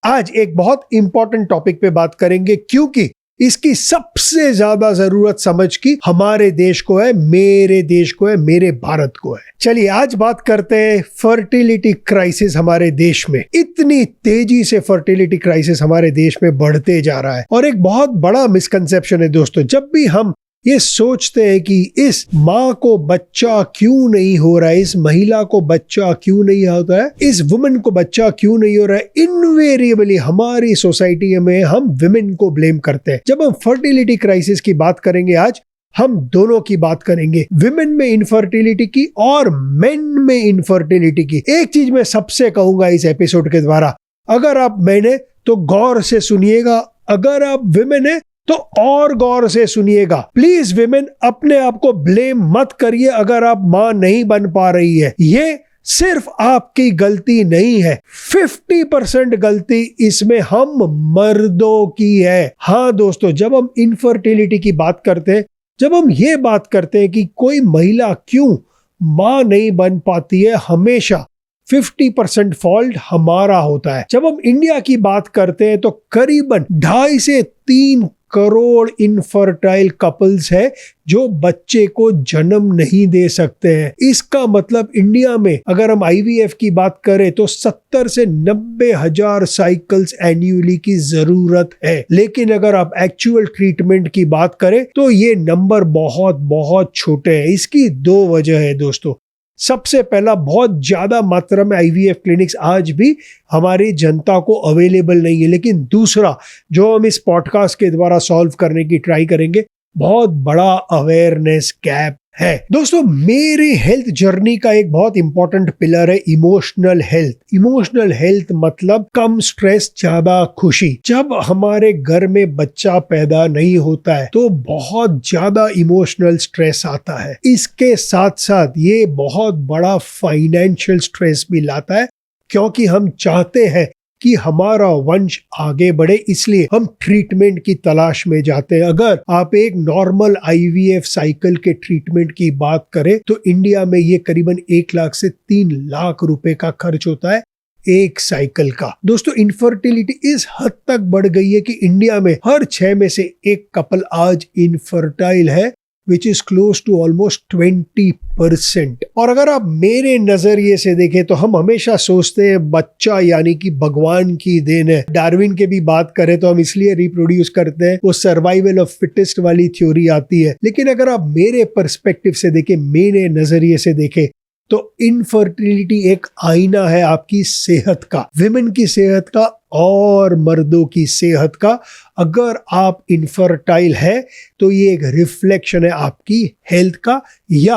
आज एक बहुत इंपॉर्टेंट टॉपिक पे बात करेंगे क्योंकि इसकी सबसे ज्यादा जरूरत समझ की हमारे देश को है, मेरे देश को है, मेरे भारत को है। चलिए आज बात करते हैं फर्टिलिटी क्राइसिस हमारे देश में। इतनी तेजी से फर्टिलिटी क्राइसिस हमारे देश में बढ़ते जा रहा है और एक बहुत बड़ा मिसकंसेप्शन है दोस्तों। जब भी हम ये सोचते हैं कि इस माँ को बच्चा क्यों नहीं हो रहा है, इस महिला को बच्चा क्यों नहीं होता है, इस वुमेन को बच्चा क्यों नहीं हो रहा है, इनवेरिएबली हमारी सोसाइटी में हम विमेन को ब्लेम करते हैं। जब हम फर्टिलिटी क्राइसिस की बात करेंगे आज हम दोनों की बात करेंगे, विमेन में इनफर्टिलिटी की और मेन में इनफर्टिलिटी की। एक चीज मैं सबसे कहूंगा इस एपिसोड के द्वारा, अगर आप मैन है तो गौर से सुनिएगा, अगर आप विमेन है तो और गौर से सुनिएगा। प्लीज विमेन अपने आप को ब्लेम मत करिए अगर आप मां नहीं बन पा रही है। ये सिर्फ आपकी गलती नहीं है, 50% गलती इसमें हम मर्दों की है। हाँ दोस्तों, जब हम इनफर्टिलिटी की बात करते हैं, जब हम ये बात करते हैं कि कोई महिला क्यों मां नहीं बन पाती है, हमेशा 50% फॉल्ट हमारा होता है। जब हम इंडिया की बात करते हैं तो करीबन 2.5 से 3 करोड़ इनफर्टाइल कपल्स है जो बच्चे को जन्म नहीं दे सकते हैं। इसका मतलब इंडिया में अगर हम आईवीएफ की बात करें तो 70 से 90 हजार साइकिल्स एन्युअली की जरूरत है। लेकिन अगर आप एक्चुअल ट्रीटमेंट की बात करें तो ये नंबर बहुत बहुत छोटे हैं। इसकी 2 वजह है दोस्तों। सबसे पहला, बहुत ज्यादा मात्रा में आईवीएफ क्लिनिक्स आज भी हमारी जनता को अवेलेबल नहीं है। लेकिन दूसरा जो हम इस पॉडकास्ट के द्वारा सॉल्व करने की ट्राई करेंगे, बहुत बड़ा अवेयरनेस गैप है। दोस्तों, मेरी हेल्थ जर्नी का एक बहुत इंपॉर्टेंट पिलर है इमोशनल हेल्थ। इमोशनल हेल्थ मतलब कम स्ट्रेस ज्यादा खुशी। जब हमारे घर में बच्चा पैदा नहीं होता है तो बहुत ज्यादा इमोशनल स्ट्रेस आता है। इसके साथ साथ ये बहुत बड़ा फाइनेंशियल स्ट्रेस भी लाता है, क्योंकि हम चाहते हैं कि हमारा वंश आगे बढ़े, इसलिए हम ट्रीटमेंट की तलाश में जाते हैं। अगर आप एक नॉर्मल आईवीएफ साइकिल के ट्रीटमेंट की बात करें तो इंडिया में ये करीबन 1 लाख से 3 लाख रुपए का खर्च होता है एक साइकिल का। दोस्तों, इनफर्टिलिटी इस हद तक बढ़ गई है कि इंडिया में हर 6 में से 1 कपल आज इनफर्टाइल है, which is close to almost 20%। और अगर आप मेरे नजरिए से देखें तो हम हमेशा सोचते हैं बच्चा यानी कि भगवान की देन है। डार्विन के भी बात करें तो हम इसलिए रिप्रोड्यूस करते हैं, वो सर्वाइवल ऑफ फिटेस्ट वाली थ्योरी आती है। लेकिन अगर आप मेरे पर्सपेक्टिव से देखें, मेरे नजरिए से देखें तो इनफर्टिलिटी एक आईना है आपकी सेहत का, विमेन की सेहत का और मर्दों की सेहत का। अगर आप इनफर्टाइल है तो ये एक रिफ्लेक्शन है आपकी हेल्थ का या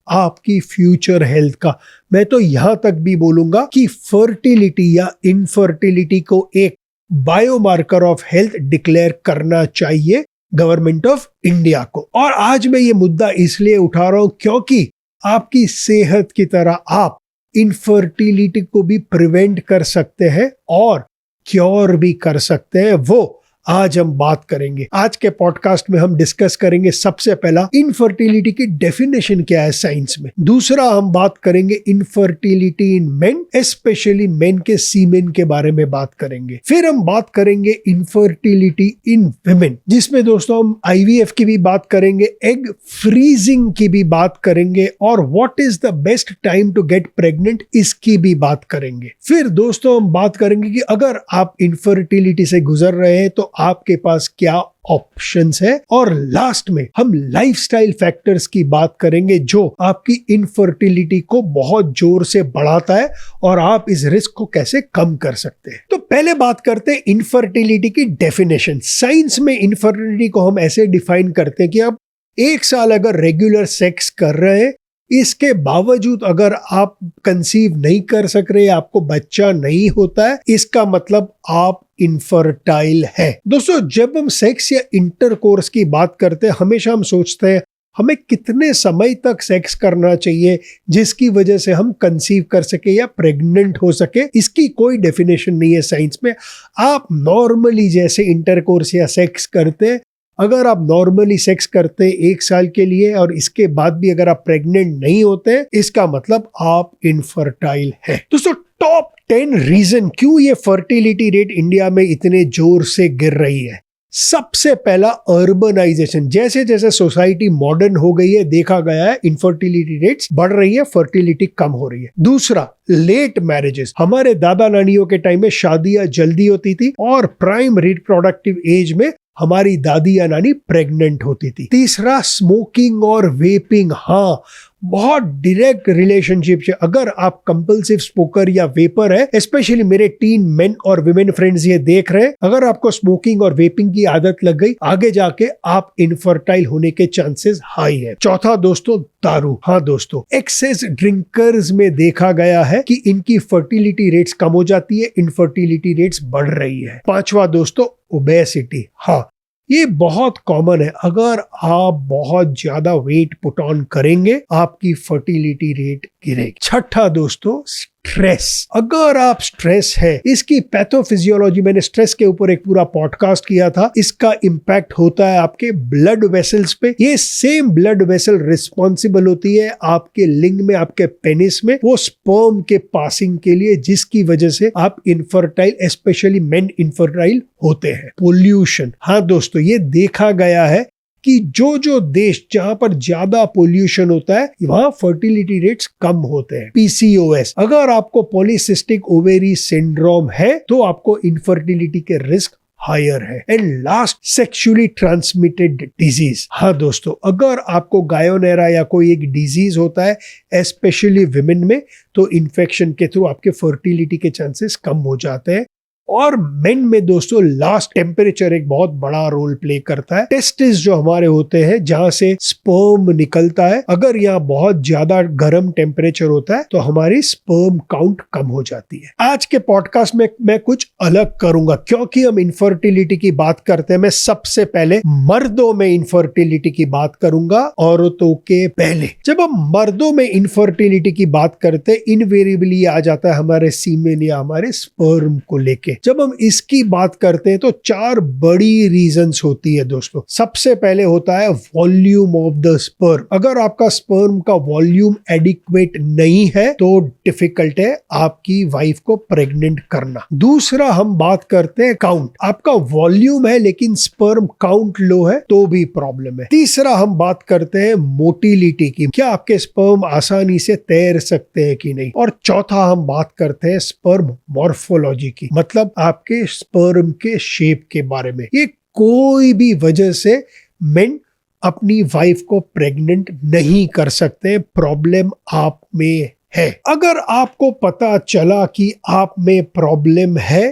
आपकी फ्यूचर हेल्थ का। मैं तो यहां तक भी बोलूंगा कि फर्टिलिटी या इनफर्टिलिटी को एक बायोमार्कर ऑफ हेल्थ डिक्लेयर करना चाहिए गवर्नमेंट ऑफ इंडिया को। और आज मैं ये मुद्दा इसलिए उठा रहा हूं क्योंकि आपकी सेहत की तरह आप इनफर्टिलिटी को भी प्रिवेंट कर सकते हैं और क्योर भी कर सकते हैं। वो आज हम बात करेंगे। आज के पॉडकास्ट में हम डिस्कस करेंगे सबसे पहला इनफर्टिलिटी की डेफिनेशन क्या है साइंस में। दूसरा हम बात करेंगे इनफर्टिलिटी इन मेन, स्पेशली मेन के सीमेन के बारे में बात करेंगे। फिर हम बात करेंगे इनफर्टिलिटी इन विमेन, जिसमें दोस्तों हम आईवीएफ की भी बात करेंगे, एग फ्रीजिंग की भी बात करेंगे और what is the best time to get pregnant इसकी भी बात करेंगे। फिर दोस्तों हम बात करेंगे कि अगर आप इनफर्टिलिटी से गुजर रहे हैं तो आपके पास क्या ऑप्शंस है। और लास्ट में हम लाइफस्टाइल फैक्टर्स की बात करेंगे जो आपकी इनफर्टिलिटी को बहुत जोर से बढ़ाता है और आप इस रिस्क को कैसे कम कर सकते हैं। तो पहले बात करते हैं इनफर्टिलिटी की डेफिनेशन। साइंस में इनफर्टिलिटी को हम ऐसे डिफाइन करते हैं कि आप 1 साल अगर रेगुलर सेक्स कर रहे हैं, इसके बावजूद अगर आप कंसीव नहीं कर सक रहे, आपको बच्चा नहीं होता है, इसका मतलब आप इनफर्टाइल है। दोस्तों, जब हम सेक्स या इंटरकोर्स की बात करते हैं, हमेशा हम सोचते हैं हमें कितने समय तक सेक्स करना चाहिए जिसकी वजह से हम कंसीव कर सके या प्रेग्नेंट हो सके। इसकी कोई डेफिनेशन नहीं है साइंस में। आप नॉर्मली जैसे इंटरकोर्स या सेक्स करते हैं, अगर आप नॉर्मली सेक्स करते हैं 1 साल के लिए और इसके बाद भी अगर आप प्रेग्नेंट नहीं होते, इसका मतलब आप इनफर्टाइल है। दोस्तों, टॉप 10 रीजन क्यों ये फर्टिलिटी रेट इंडिया में इतने जोर से गिर रही है। सबसे पहला, अर्बनाइजेशन। जैसे जैसे सोसाइटी मॉडर्न हो गई है, देखा गया है इनफर्टिलिटी रेट्स बढ़ रही है, फर्टिलिटी कम हो रही है। दूसरा, लेट मैरिजेस। हमारे दादा नानियों के टाइम में शादियां जल्दी होती थी और प्राइम रिप्रोडक्टिव एज में हमारी दादी या नानी प्रेग्नेंट होती थी। तीसरा, स्मोकिंग और वेपिंग। हाँ, बहुत डायरेक्ट रिलेशनशिप है। अगर आप कंपल्सिव स्मोकर या वेपर है, स्पेशली मेरे टीन मेन और विमेन फ्रेंड्स ये देख रहे हैं, अगर आपको स्मोकिंग और वेपिंग की आदत लग गई, आगे जाके आप इनफर्टाइल होने के चांसेस हाई है। चौथा दोस्तों, दारू। हाँ दोस्तों, एक्सेस ड्रिंकर्स में देखा गया है कि इनकी फर्टिलिटी रेट्स कम हो जाती है, इनफर्टिलिटी रेट्स बढ़ रही है। पांचवा दोस्तों, ओबेसिटी। हाँ, ये बहुत कॉमन है। अगर आप बहुत ज्यादा वेट पुट ऑन करेंगे, आपकी फर्टिलिटी रेट गिरेगी। छठा दोस्तों, स्ट्रेस। अगर आप स्ट्रेस है, इसकी पैथोफिजियोलॉजी, मैंने स्ट्रेस के ऊपर एक पूरा पॉडकास्ट किया था। इसका इंपैक्ट होता है आपके ब्लड वेसल्स पे। ये सेम ब्लड वेसल रिस्पॉन्सिबल होती है आपके लिंग में, आपके पेनिस में, वो स्पर्म के पासिंग के लिए, जिसकी वजह से आप इनफर्टाइल, स्पेशली मेन इनफर्टाइल होते हैं। पोल्यूशन। हाँ दोस्तों, ये देखा गया है कि जो देश जहां पर ज्यादा पोल्यूशन होता है, वहां फर्टिलिटी रेट्स कम होते हैं। पीसीओएस। अगर आपको पॉलीसिस्टिक ओवेरी सिंड्रोम है तो आपको इनफर्टिलिटी के रिस्क हायर है। And last, sexually transmitted disease. हाँ दोस्तों, अगर आपको गायोनेरा या कोई एक डिजीज होता है, स्पेशली विमेन में, तो इन्फेक्शन के थ्रू आपके फर्टिलिटी के चांसेस कम हो जाते हैं। और मेन में दोस्तों, लास्ट, टेम्परेचर एक बहुत बड़ा रोल प्ले करता है। टेस्टिस जो हमारे होते हैं, जहां से स्पर्म निकलता है, अगर यहाँ बहुत ज्यादा गर्म टेम्परेचर होता है तो हमारी स्पर्म काउंट कम हो जाती है। आज के पॉडकास्ट में मैं कुछ अलग करूंगा, क्योंकि हम इनफर्टिलिटी की बात करते हैं। मैं सबसे पहले मर्दों में इनफर्टिलिटी की बात करूंगा, औरतों के पहले। जब हम मर्दों में इनफर्टिलिटी की बात करते हैं, इनवेरिएबली आ जाता है हमारे सीमेन या हमारे स्पर्म को लेके। जब हम इसकी बात करते हैं तो 4 बड़ी रीजंस होती है दोस्तों। सबसे पहले होता है वॉल्यूम ऑफ द स्पर्म। अगर आपका स्पर्म का वॉल्यूम एडिक्वेट नहीं है तो डिफिकल्ट है आपकी वाइफ को प्रेग्नेंट करना। दूसरा, हम बात करते हैं काउंट। आपका वॉल्यूम है लेकिन स्पर्म काउंट लो है तो भी प्रॉब्लम है। तीसरा, हम बात करते हैं मोटिलिटी की, क्या आपके स्पर्म आसानी से तैर सकते हैं कि नहीं। और चौथा, हम बात करते हैं स्पर्म मॉर्फोलॉजी की, मतलब आपके स्पर्म के शेप के बारे में। ये कोई भी वजह से मेन अपनी वाइफ को प्रेग्नेंट नहीं कर सकते, प्रॉब्लम आप में है। अगर आपको पता चला कि आप में प्रॉब्लम है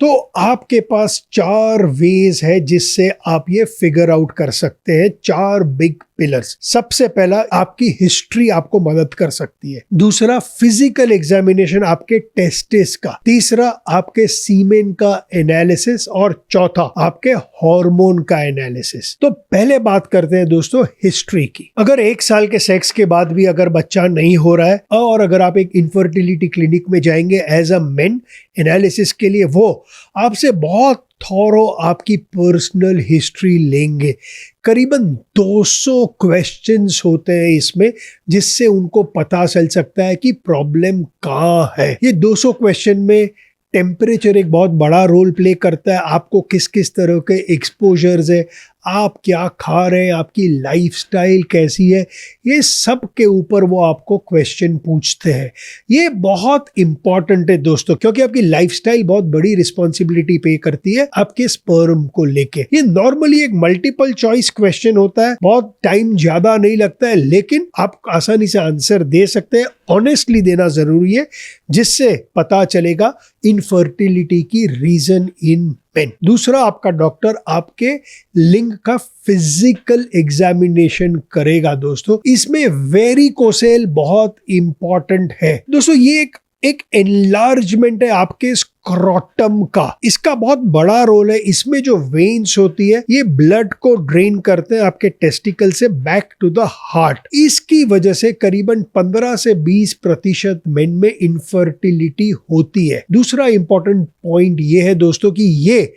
तो आपके पास 4 वेज है जिससे आप ये फिगर आउट कर सकते हैं। 4 बिग पिलर्स। सबसे पहला, आपकी हिस्ट्री आपको मदद कर सकती है। दूसरा, फिजिकल एग्जामिनेशन आपके टेस्टिस का। तीसरा, आपके सीमेन का एनालिसिस। और चौथा, आपके हार्मोन का एनालिसिस। तो पहले बात करते हैं दोस्तों हिस्ट्री की। अगर 1 साल के सेक्स के बाद भी अगर बच्चा नहीं हो रहा है, और अगर आप एक इनफर्टिलिटी क्लिनिक में जाएंगे एज अ मेन एनालिसिस के लिए, वो आपसे बहुत थॉरो आपकी पर्सनल हिस्ट्री लेंगे। करीबन 200 क्वेश्चंस होते हैं इसमें, जिससे उनको पता चल सकता है कि प्रॉब्लम कहाँ है। ये 200 क्वेश्चन में टेम्परेचर एक बहुत बड़ा रोल प्ले करता है। आपको किस किस तरह के एक्सपोजर्स है, आप क्या खा रहे हैं, आपकी लाइफस्टाइल कैसी है, ये सब के ऊपर वो आपको क्वेश्चन पूछते हैं। ये बहुत इंपॉर्टेंट है दोस्तों, क्योंकि आपकी लाइफस्टाइल बहुत बड़ी रिस्पॉन्सिबिलिटी पे करती है आपके स्पर्म को लेके। ये नॉर्मली एक मल्टीपल चॉइस क्वेश्चन होता है, बहुत टाइम ज्यादा नहीं लगता है, लेकिन आप आसानी से आंसर दे सकते हैं। ऑनेस्टली देना जरूरी है, जिससे पता चलेगा इनफर्टिलिटी की रीजन इन मेन। दूसरा, आपका डॉक्टर आपके लिंग का फिजिकल एग्जामिनेशन करेगा दोस्तों। इसमें वेरिकोसेल बहुत इंपॉर्टेंट है दोस्तों। ये एक एनलार्जमेंट है आपके स्क्रोटम का। इसका बहुत बड़ा रोल है। इसमें जो वेन्स होती है, ये ब्लड को ड्रेन करते हैं आपके टेस्टिकल से बैक टू द हार्ट। इसकी वजह से करीबन 15 से 20% मेन में इनफर्टिलिटी होती है। दूसरा इंपॉर्टेंट पॉइंट ये है दोस्तों कि ये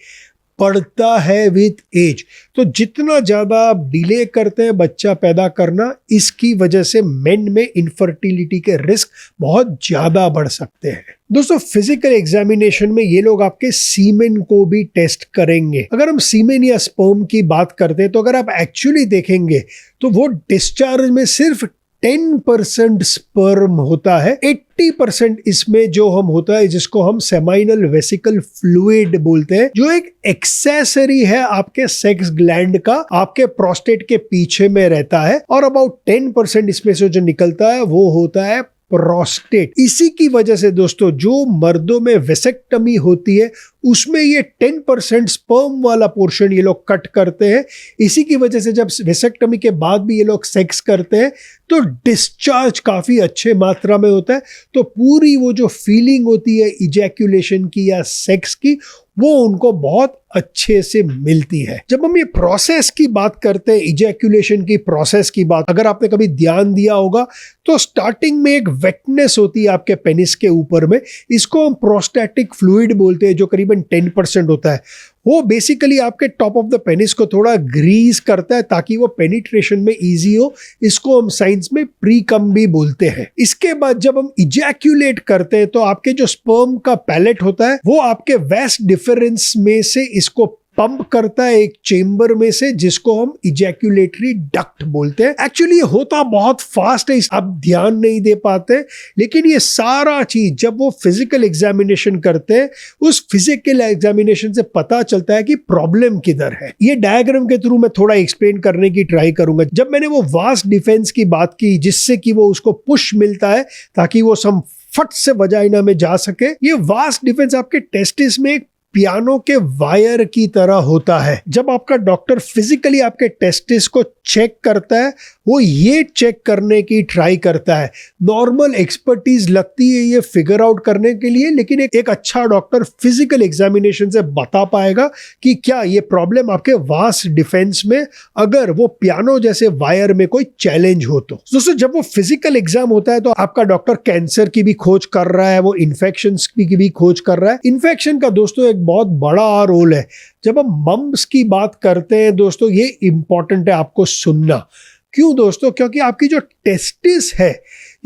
बढ़ता है विथ एज। तो जितना ज्यादा आप डिले करते हैं बच्चा पैदा करना, इसकी वजह से मेन में इनफर्टिलिटी के रिस्क बहुत ज्यादा बढ़ सकते हैं। दोस्तों, फिजिकल एग्जामिनेशन में ये लोग आपके सीमेन को भी टेस्ट करेंगे। अगर हम सीमेन या स्पर्म की बात करते हैं तो अगर आप एक्चुअली देखेंगे तो वो डिस्चार्ज में सिर्फ 10% स्पर्म होता है। 80% इसमें जो हम होता है जिसको हम सेमाइनल वेसिकल फ्लूइड बोलते हैं, जो एक एक्सेसरी है आपके सेक्स ग्लैंड का, आपके प्रोस्टेट के पीछे में रहता है। और अबाउट 10% इसमें से जो निकलता है वो होता है प्रोस्टेट। इसी की वजह से दोस्तों जो मर्दों में वेसेक्टमी होती है उसमें ये 10% स्पर्म वाला पोर्शन ये लोग कट करते हैं। इसी की वजह से जब वेसेक्टमी के बाद भी ये लोग सेक्स करते हैं तो डिस्चार्ज काफी अच्छे मात्रा में होता है। तो पूरी वो जो फीलिंग होती है इजैक्यूलेशन की या सेक्स की, वो उनको बहुत अच्छे से मिलती है। जब हम ये प्रोसेस की बात करते हैं, इजैक्यूलेशन की प्रोसेस की बात, अगर आपने कभी ध्यान दिया होगा तो स्टार्टिंग में एक वेटनेस होती है आपके पेनिस के ऊपर में, इसको हम प्रोस्टैटिक फ्लूइड बोलते हैं, जो करीबन 10% होता है। वो बेसिकली आपके टॉप ऑफ द पेनिस को थोड़ा ग्रीस करता है ताकि वो पेनिट्रेशन में इजी हो। इसको हम साइंस में प्रीकम भी बोलते हैं। इसके बाद जब हम इजैक्यूलेट करते हैं तो आपके जो स्पर्म का पैलेट होता है वो आपके वैस डिफरेंस में से इसको पंप करता है एक चेंबर में से, जिसको हम इजैक्यूलेटरी डक्ट बोलते हैं। एक्चुअली ये होता बहुत फास्ट है, आप ध्यान नहीं दे पाते, लेकिन ये सारा चीज जब वो फिजिकल एग्जामिनेशन करते हैं, उस फिजिकल एग्जामिनेशन से पता चलता है कि प्रॉब्लम किधर है। ये डायग्राम के थ्रू मैं थोड़ा एक्सप्लेन करने की ट्राई करूंगा। जब मैंने वो वास्ट डिफेंस की बात की जिससे कि वो उसको पुश मिलता है ताकि वो सम फट से वजाइना में जा सके, ये वास्ट डिफेंस आपके टेस्टिस में एक पियानो के वायर की तरह होता है। जब आपका डॉक्टर फिजिकली आपके टेस्टिस को चेक करता है, वो ये चेक करने की ट्राई करता है। नॉर्मल एक्सपर्टीज लगती है ये फिगर आउट करने के लिए, लेकिन एक अच्छा डॉक्टर फिजिकल एग्जामिनेशन से बता पाएगा कि क्या ये प्रॉब्लम आपके वास्ट डिफेंस में, अगर वो पियानो जैसे वायर में कोई चैलेंज हो तो। दोस्तों, जब वो फिजिकल एग्जाम होता है तो आपका डॉक्टर कैंसर की भी खोज कर रहा है, वो इन्फेक्शन की भी खोज कर रहा है। इन्फेक्शन का दोस्तों एक बहुत बड़ा रोल है। जब हम मम्स की बात करते हैं दोस्तों, ये इंपॉर्टेंट है आपको सुनना। क्यों दोस्तों? क्योंकि आपकी जो टेस्टिस है,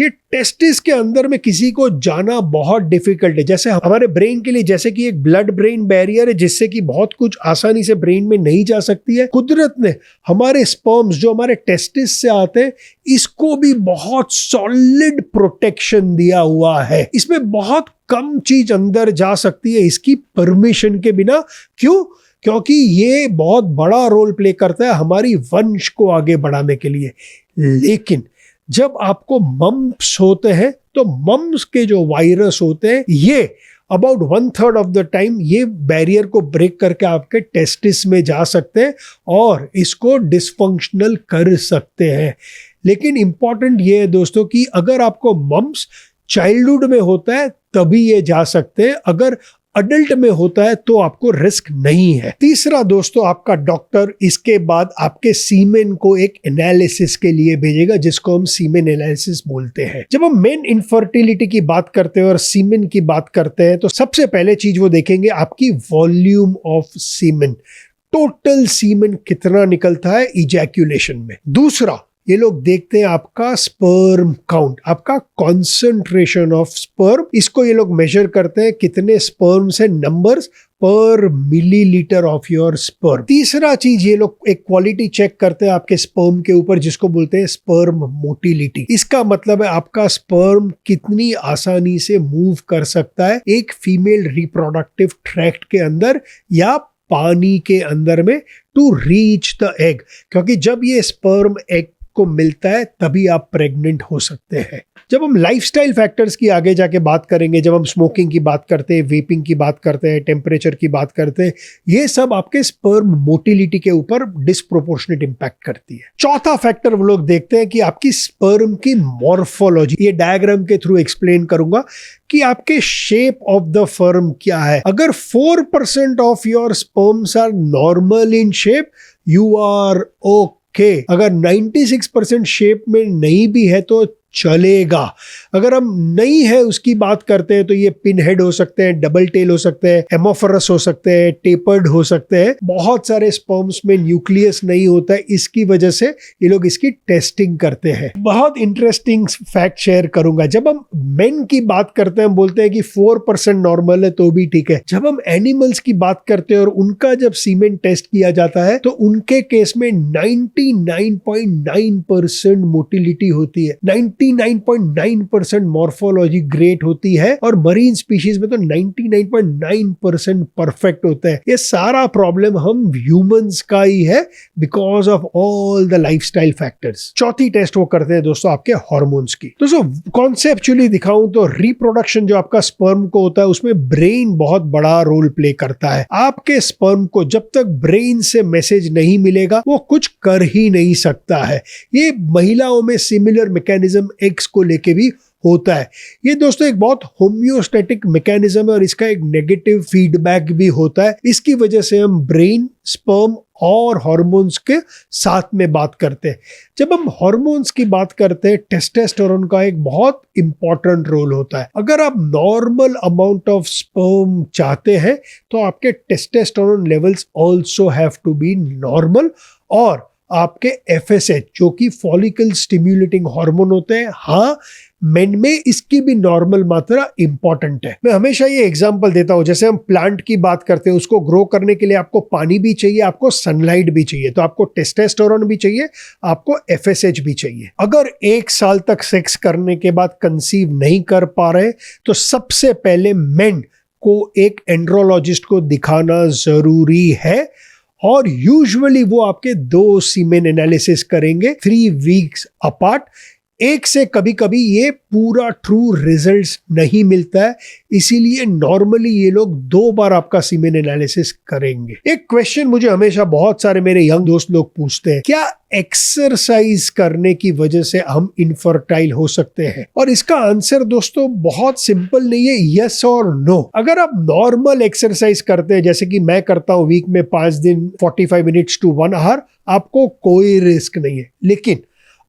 ये टेस्टिस के अंदर में किसी को जाना बहुत डिफिकल्ट है। जैसे हमारे ब्रेन के लिए जैसे कि एक ब्लड ब्रेन बैरियर है जिससे कि बहुत कुछ आसानी से ब्रेन में नहीं जा सकती है, कुदरत ने हमारे स्पर्म्स जो हमारे टेस्टिस से आते हैं इसको भी बहुत सॉलिड प्रोटेक्शन दिया हुआ है। इसमें बहुत कम चीज अंदर जा सकती है इसकी परमिशन के बिना। क्यों? क्योंकि ये बहुत बड़ा रोल प्ले करता है हमारी वंश को आगे बढ़ाने के लिए। लेकिन जब आपको मम्प्स होते हैं तो मम्प्स के जो वायरस होते हैं ये अबाउट 1/3 ऑफ द टाइम ये बैरियर को ब्रेक करके आपके टेस्टिस में जा सकते हैं और इसको डिसफंक्शनल कर सकते हैं। लेकिन इंपॉर्टेंट ये है दोस्तों कि अगर आपको मम्प्स चाइल्डहुड में होता है तभी ये जा सकते हैं, अगर अडल्ट में होता है तो आपको रिस्क नहीं है। तीसरा दोस्तों, आपका डॉक्टर इसके बाद आपके सीमेन को एक एनालिसिस के लिए भेजेगा जिसको हम सीमेन एनालिसिस बोलते हैं। जब हम मेन इनफर्टिलिटी की बात करते हैं और सीमेन की बात करते हैं तो सबसे पहले चीज वो देखेंगे आपकी वॉल्यूम ऑफ सीमेन, टोटल सीमेन कितना निकलता है इजैक्यूलेशन में। दूसरा, ये लोग देखते हैं आपका स्पर्म काउंट, आपका कॉन्सेंट्रेशन ऑफ स्पर्म, इसको ये लोग मेजर करते हैं कितने स्पर्म से नंबर्स पर मिलीलीटर ऑफ योर स्पर्म। तीसरा चीज ये लोग एक क्वालिटी चेक करते हैं आपके स्पर्म के ऊपर जिसको बोलते हैं स्पर्म मोटिलिटी। इसका मतलब है आपका स्पर्म कितनी आसानी से मूव कर सकता है एक फीमेल रिप्रोडक्टिव ट्रैक्ट के अंदर या पानी के अंदर में टू रीच द एग। क्योंकि जब ये स्पर्म एग को मिलता है तभी आप प्रेग्नेंट हो सकते हैं। जब हम लाइफस्टाइल फैक्टर्स की आगे जाके बात करेंगे, जब हम स्मोकिंग की बात करते हैं, वेपिंग की बात करते हैं, टेम्परेचर की बात करते हैं, ये सब आपके स्पर्म मोटिलिटी के ऊपर डिस्प्रोपोर्शनेट इंपैक्ट करती है। चौथा फैक्टर वो लोग देखते हैं कि आपकी स्पर्म की मॉर्फोलॉजी, ये डायग्राम के थ्रू एक्सप्लेन करूंगा कि आपके शेप ऑफ द फर्म क्या है। अगर 4% of your sperms are normal in shape, you are okay. अगर 96% शेप में नहीं भी है तो चलेगा। अगर हम नहीं है उसकी बात करते हैं तो ये पिन हेड हो सकते हैं, डबल टेल हो सकते हैं, एमोफोरस हो सकते हैं, टेपर्ड हो सकते हैं। बहुत सारे स्पर्म्स में न्यूक्लियस नहीं होता है, इसकी वजह से ये लोग इसकी टेस्टिंग करते हैं। बहुत इंटरेस्टिंग फैक्ट शेयर करूंगा। जब हम मेन की बात करते हैं हम बोलते हैं कि 4% नॉर्मल है तो भी ठीक है। जब हम एनिमल्स की बात करते हैं और उनका जब सीमेन टेस्ट किया जाता है तो उनके केस में 99.9% मोटिलिटी होती है, 99.9% मॉर्फोलॉजी ग्रेट होती है, और मरीन स्पीशीज में तो 99.9% परफेक्ट होता है। ये सारा प्रॉब्लम हम ह्यूमंस का ही है because of all the lifestyle factors. चौथी टेस्ट वो करते हैं दोस्तों आपके हार्मोन्स की। दोस्तों कॉन्सेप्चुअली दिखाऊं तो रिप्रोडक्शन जो आपका स्पर्म को होता है उसमें ब्रेन बहुत बड़ा रोल प्ले करता है। आपके स्पर्म को जब तक ब्रेन से मैसेज नहीं मिलेगा वो कुछ कर ही नहीं सकता है। ये महिलाओं में सिमिलर मैकेनिज्म एक्स को लेके भी होता है। ये दोस्तों एक बहुत होम्योस्टैटिक मैकेनिज्म है और इसका एक नेगेटिव फीडबैक भी होता है। इसकी वजह से हम ब्रेन, स्पर्म और हार्मोन्स के साथ में बात करते हैं। जब हम हार्मोन्स की बात करते हैं टेस्टोस्टेरोन का एक बहुत इंपॉर्टेंट रोल होता है। अगर आप नॉर्मल अमाउंट ऑफ स्पर्म चाहते हैं तो आपके testosterone levels also have to be normal, और आपके FSH जो कि फॉलिकल स्टिम्युलेटिंग हार्मोन होते हैं, हाँ मेन में इसकी भी नॉर्मल मात्रा इंपॉर्टेंट है। मैं हमेशा ये एग्जांपल देता हूं, जैसे हम प्लांट की बात करते हैं, उसको ग्रो करने के लिए आपको पानी भी चाहिए, आपको सनलाइट भी चाहिए, तो आपको टेस्टोस्टेरोन भी चाहिए, आपको FSH भी चाहिए। अगर 1 साल तक सेक्स करने के बाद कंसीव नहीं कर पा रहे तो सबसे पहले मेन को एक एंड्रोलॉजिस्ट को दिखाना जरूरी है, और यूजुअली वो आपके 2 सीमेन एनालिसिस करेंगे 3 वीक्स अपार्ट। एक से कभी कभी ये पूरा ट्रू रिजल्ट्स नहीं मिलता है, इसीलिए नॉर्मली ये लोग 2 बार आपका सीमेन एनालिसिस करेंगे। एक क्वेश्चन मुझे हमेशा बहुत सारे मेरे यंग दोस्त लोग पूछते हैं, क्या एक्सरसाइज करने की वजह से हम इनफर्टाइल हो सकते हैं? और इसका आंसर दोस्तों बहुत सिंपल नहीं है, यस और नो। अगर आप नॉर्मल एक्सरसाइज करते हैं, जैसे कि मैं करता हूं वीक में 5 दिन 45 मिनट्स टू 1 आवर, आपको कोई रिस्क नहीं है। लेकिन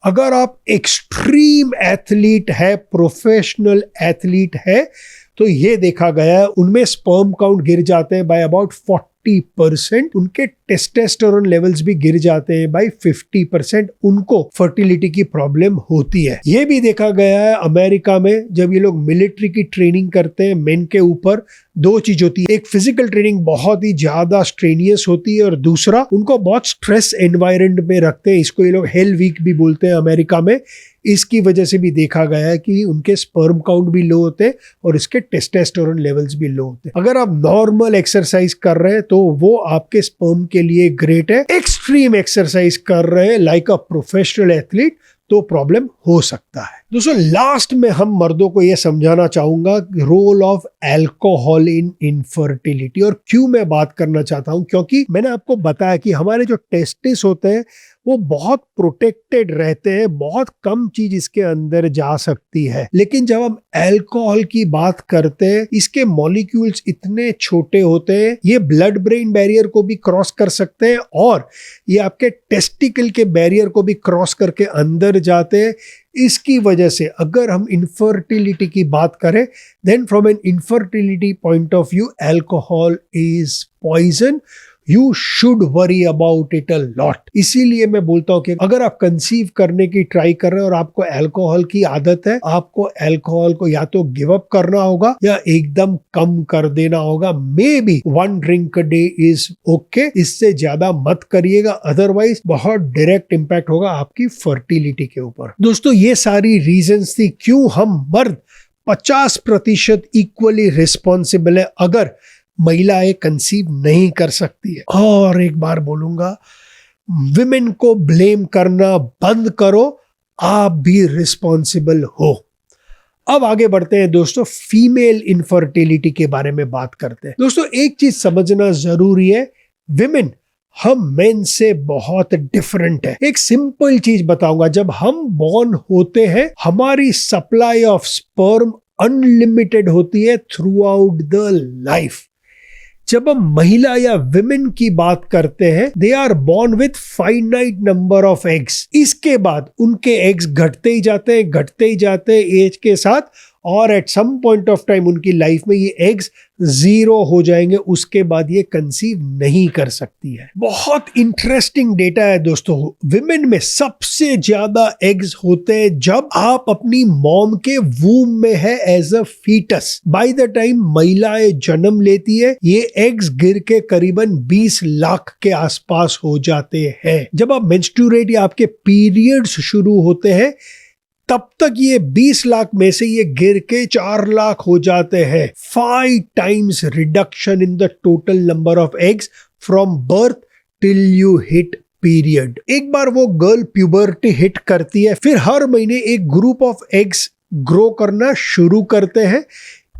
अगर आप एक्सट्रीम एथलीट है, प्रोफेशनल एथलीट है, तो ये देखा गया है उनमें स्पर्म काउंट गिर जाते हैं बाय अबाउट 40%, उनके टेस्टोस्टेरोन लेवल्स भी गिर जाते हैं बाय 50%, उनको फर्टिलिटी की प्रॉब्लम होती है। ये भी देखा गया है अमेरिका में, जब ये लोग मिलिट्री की ट्रेनिंग करते हैं मेन के ऊपर, 2 चीज होती है, एक फिजिकल ट्रेनिंग बहुत ही ज्यादा स्ट्रेनियस होती है, और दूसरा उनको बहुत स्ट्रेस एनवायरनमेंट में रखते हैं, इसको ये लोग हेल वीक भी बोलते हैं अमेरिका में। इसकी वजह से भी देखा गया है कि उनके स्पर्म काउंट भी लो होते हैं और इसके टेस्टोस्टेरोन लेवल्स भी लो होते हैं। अगर आप नॉर्मल एक्सरसाइज कर रहे हैं तो वो आपके स्पर्म के लिए ग्रेट है। एक्सट्रीम एक्सरसाइज कर रहे हैं लाइक अ प्रोफेशनल एथलीट तो प्रॉब्लम हो सकता है। दोस्तों लास्ट में हम मर्दों को यह समझाना चाहूंगा role of alcohol in infertility. और क्यों मैं बात करना चाहता हूं, क्योंकि मैंने आपको बताया कि हमारे जो टेस्टिस होते हैं वो बहुत प्रोटेक्टेड रहते हैं, बहुत कम चीज इसके अंदर जा सकती है। लेकिन जब हम अल्कोहल की बात करते हैं, इसके मॉलिक्यूल्स इतने छोटे होते हैं, ये ब्लड ब्रेन बैरियर को भी क्रॉस कर सकते हैं और ये आपके टेस्टिकल के बैरियर को भी क्रॉस करके अंदर जाते हैं। इसकी वजह से अगर हम इनफर्टिलिटी की बात करें, then from an infertility point of view alcohol is poison. You should worry about it a lot. इसीलिए मैं बोलता हूं कि अगर आप कंसीव करने की ट्राई कर रहे हैं और आपको अल्कोहल की आदत है, आपको अल्कोहल को या तो गिव अप करना होगा या एकदम कम कर देना होगा। May be 1 drink a day is okay, इससे ज्यादा मत करिएगा, अदरवाइज बहुत डायरेक्ट इंपैक्ट होगा आपकी फर्टिलिटी के ऊपर। दोस्तों ये सारी रीजंस थी क्यों हम मर्द 50% इक्वली रिस्पॉन्सिबल है अगर महिलाएं कंसीव नहीं कर सकती है। और एक बार बोलूंगा, विमेन को ब्लेम करना बंद करो, आप भी रिस्पॉन्सिबल हो। अब आगे बढ़ते हैं दोस्तों, फीमेल इनफर्टिलिटी के बारे में बात करते हैं। दोस्तों एक चीज समझना जरूरी है, विमेन हम मेन से बहुत डिफरेंट है। एक सिंपल चीज बताऊंगा, जब हम बॉर्न होते हैं हमारी सप्लाई ऑफ स्पर्म अनलिमिटेड होती है थ्रू आउट द लाइफ। जब हम महिला या विमेन की बात करते हैं, they are born with finite number of eggs. इसके बाद उनके एग्स घटते ही जाते हैं एज के साथ, और at some point of time उनकी लाइफ में ये एग्स 0 हो जाएंगे। उसके बाद ये कंसीव नहीं कर सकती है। बहुत इंटरेस्टिंग डेटा है दोस्तों। विमेन में सबसे ज्यादा एग्स होते हैं जब आप अपनी मॉम के वूम में है as a foetus. By the time महिलाएं जन्म लेती है, ये एग्स गिर के करीबन 20 लाख के आसपास हो जाते हैं। जब आप मेंस्ट्रुएट या आपके पीरियड्स शुरू होते हैं, तब तक ये 20 लाख में से ये गिर के 4 लाख हो जाते हैं। 5 times reduction in the total number of eggs from birth till you hit period. एक बार वो गर्ल प्यूबर्टी हिट करती है, फिर हर महीने एक ग्रुप ऑफ एग्स ग्रो करना शुरू करते हैं।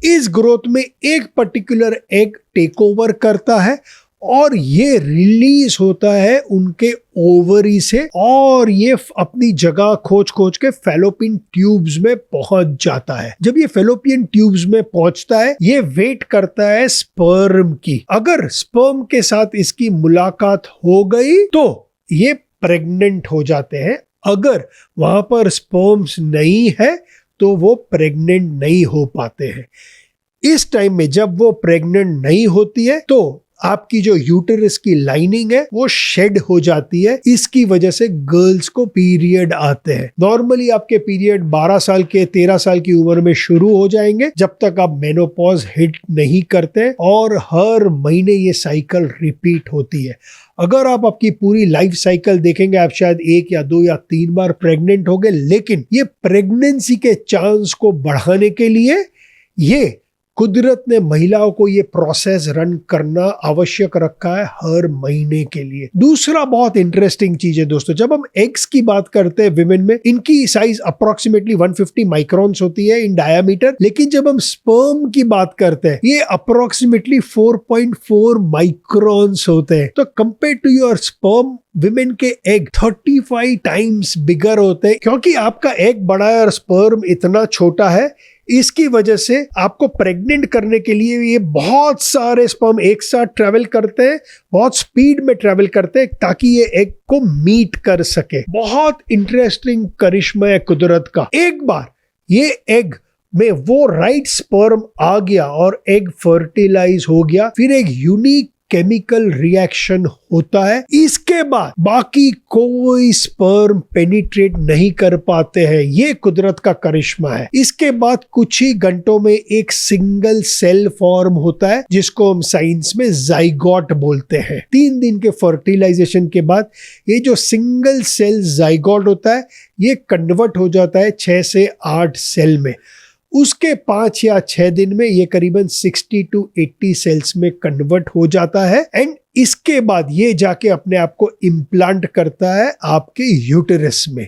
इस ग्रोथ में एक पर्टिकुलर एग टेक ओवर करता है और ये रिलीज होता है उनके ओवरी से, और ये अपनी जगह खोज के फेलोपियन ट्यूब्स में पहुंच जाता है। जब ये फेलोपियन ट्यूब्स में पहुंचता है, ये वेट करता है स्पर्म की। अगर स्पर्म के साथ इसकी मुलाकात हो गई तो ये प्रेग्नेंट हो जाते हैं। अगर वहां पर स्पर्म्स नहीं है तो वो प्रेग्नेंट नहीं हो पाते हैं। इस टाइम में जब वो प्रेग्नेंट नहीं होती है तो आपकी जो यूटेरस की लाइनिंग है वो शेड हो जाती है। इसकी वजह से गर्ल्स को पीरियड आते हैं। नॉर्मली आपके पीरियड 12 साल के 13 साल की उम्र में शुरू हो जाएंगे, जब तक आप मेनोपॉज हिट नहीं करते, और हर महीने ये साइकिल रिपीट होती है। अगर आप आपकी पूरी लाइफ साइकिल देखेंगे, आप शायद 1 या 2 या 3 बार प्रेग्नेंट हो गए, लेकिन ये प्रेगनेंसी के चांस को बढ़ाने के लिए ये कुदरत ने महिलाओं को ये प्रोसेस रन करना आवश्यक रखा है हर महीने के लिए। दूसरा बहुत इंटरेस्टिंग चीज है दोस्तों, जब हम एग्स की बात करते हैं विमेन में, इनकी साइज अप्रोक्सीमेटली 150 माइक्रॉन्स होती है इन डायमीटर, लेकिन जब हम स्पर्म की बात करते हैं ये अप्रोक्सीमेटली 4.4 माइक्रॉन्स होते हैं। तो compare to your sperm, women के एग 35 टाइम्स बिगर होते हैं। क्योंकि आपका एग बड़ा है और स्पर्म इतना छोटा है, इसकी वजह से आपको प्रेग्नेंट करने के लिए ये बहुत सारे स्पर्म एक साथ ट्रेवल करते हैं, बहुत स्पीड में ट्रेवल करते हैं ताकि ये एग को मीट कर सके। बहुत इंटरेस्टिंग करिश्मा है कुदरत का। एक बार ये एग में वो राइट स्पर्म आ गया और एग फर्टिलाइज हो गया, फिर एक यूनिक केमिकल रिएक्शन होता है। इसके बाद बाकी कोई स्पर्म पेनिट्रेट नहीं कर पाते हैं। ये कुदरत का करिश्मा है। इसके बाद कुछ ही घंटों में एक सिंगल सेल फॉर्म होता है जिसको हम साइंस में जाइगोट बोलते हैं। 3 दिन के फर्टिलाइजेशन के बाद ये जो सिंगल सेल जाइगोट होता है ये कन्वर्ट हो जाता है 6 से 8 सेल में। उसके 5 या 6 दिन में ये करीबन 60 to 80 सेल्स में कन्वर्ट हो जाता है, एंड इसके बाद ये जाके अपने आप को इम्प्लांट करता है आपके यूटेरस में,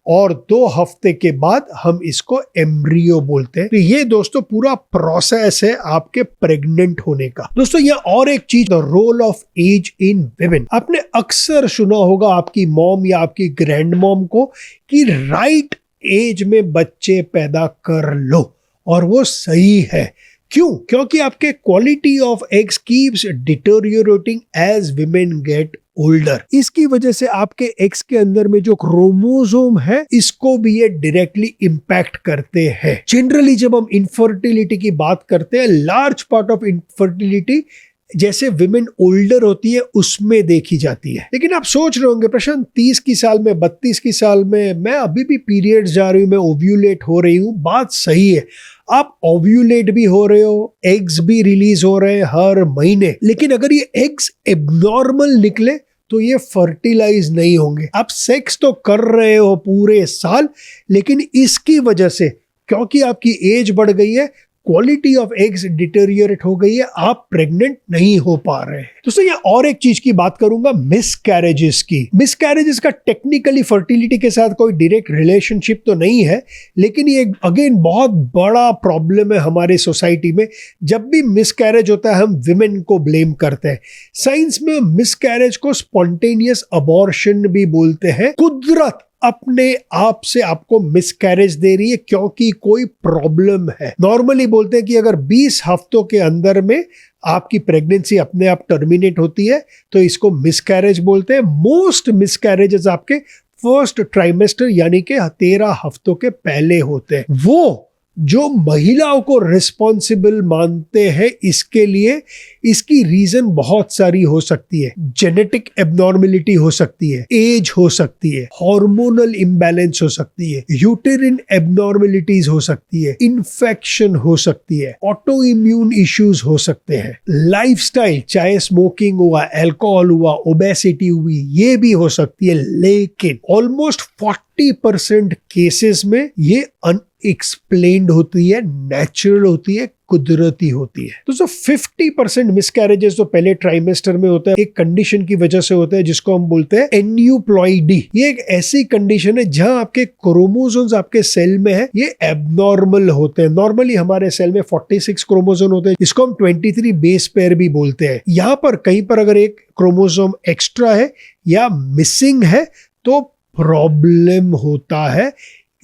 और 2 हफ्ते के बाद हम इसको एम्ब्रियो बोलते हैं। तो ये दोस्तों पूरा प्रोसेस है आपके प्रेग्नेंट होने का। दोस्तों यहाँ और एक चीज, the role of age in women. आपने अक्सर सुना होगा आपकी मॉम या आपकी ग्रैंड मॉम को कि राइट एज में बच्चे पैदा कर लो, और वो सही है। क्यों? क्योंकि आपके quality of eggs keeps deteriorating as women get older. इसकी वजह से आपके एग्स के अंदर में जो क्रोमोसोम है इसको भी ये डायरेक्टली इंपैक्ट करते हैं। जनरली जब हम इनफर्टिलिटी की बात करते हैं, लार्ज पार्ट ऑफ इनफर्टिलिटी जैसे विमेन ओल्डर होती है उसमें देखी जाती है। लेकिन आप सोच रहे होंगे प्रशांत 30 की साल में, 32 की साल में मैं अभी भी पीरियड्स जा रही हूँ, मैं ओव्यूलेट हो रही हूँ। बात सही है, आप ओव्यूलेट भी हो रहे हो, एग्स भी रिलीज हो रहे हैं हर महीने, लेकिन अगर ये एग्स एब्नॉर्मल निकले तो ये फर्टिलाइज नहीं होंगे। आप सेक्स तो कर रहे हो पूरे साल, लेकिन इसकी वजह से क्योंकि आपकी एज बढ़ गई है, क्वालिटी ऑफ एग्स डिटेरियोरेट हो गई है, आप प्रेग्नेंट नहीं हो पा रहे हैं। दोस्तों यहाँ और एक चीज की बात करूंगा, मिसकैरेजेस की। मिसकैरेजेस का टेक्निकली फर्टिलिटी के साथ कोई डायरेक्ट रिलेशनशिप तो नहीं है, लेकिन ये अगेन बहुत बड़ा प्रॉब्लम है हमारे सोसाइटी में। जब भी मिसकैरेज होता है हम विमेन को ब्लेम करते हैं। साइंस में मिसकैरेज को स्पॉन्टेनियस अबॉर्शन भी बोलते हैं। कुदरत अपने आप से आपको मिसकैरेज दे रही है क्योंकि कोई प्रॉब्लम है। नॉर्मली बोलते हैं कि अगर 20 हफ्तों के अंदर में आपकी प्रेगनेंसी अपने आप टर्मिनेट होती है तो इसको मिसकैरेज बोलते हैं। मोस्ट मिसकैरेजेस आपके फर्स्ट ट्राइमेस्टर यानी कि 13 हफ्तों के पहले होते हैं। वो जो महिलाओं को रिस्पॉन्सिबल मानते हैं इसके लिए, इसकी रीजन बहुत सारी हो सकती है। जेनेटिक एबनॉर्मेलिटी हो सकती है, एज हो सकती है, हार्मोनल इम्बैलेंस हो सकती है, यूटेरिन एबनॉर्मेलिटीज हो सकती है, इन्फेक्शन हो सकती है, ऑटो इम्यून इश्यूज हो सकते हैं, लाइफस्टाइल चाहे स्मोकिंग हुआ, अल्कोहल हुआ, ओबेसिटी हुई, ये भी हो सकती है। लेकिन ऑलमोस्ट 40% केसेस में ये अनएक्सप्लेन्ड होती है, नेचुरल होती है, कुदरती होती है। तो 50% मिसकैरेजेस तो पहले ट्राइमेस्टर में होता है, एक कंडीशन की वजह से होता है जिसको हम बोलते हैं एन्यूप्लॉइडी। ये एक ऐसी कंडीशन है जहां आपके क्रोमोसोम्स आपके सेल में है ये एबनॉर्मल होते हैं। नॉर्मली हमारे सेल में 46 क्रोमोसोम होते हैं, इसको हम 23 बेस पेयर भी बोलते हैं। यहाँ पर कहीं पर अगर एक क्रोमोसोम एक्स्ट्रा है या मिसिंग है तो प्रॉब्लम होता है।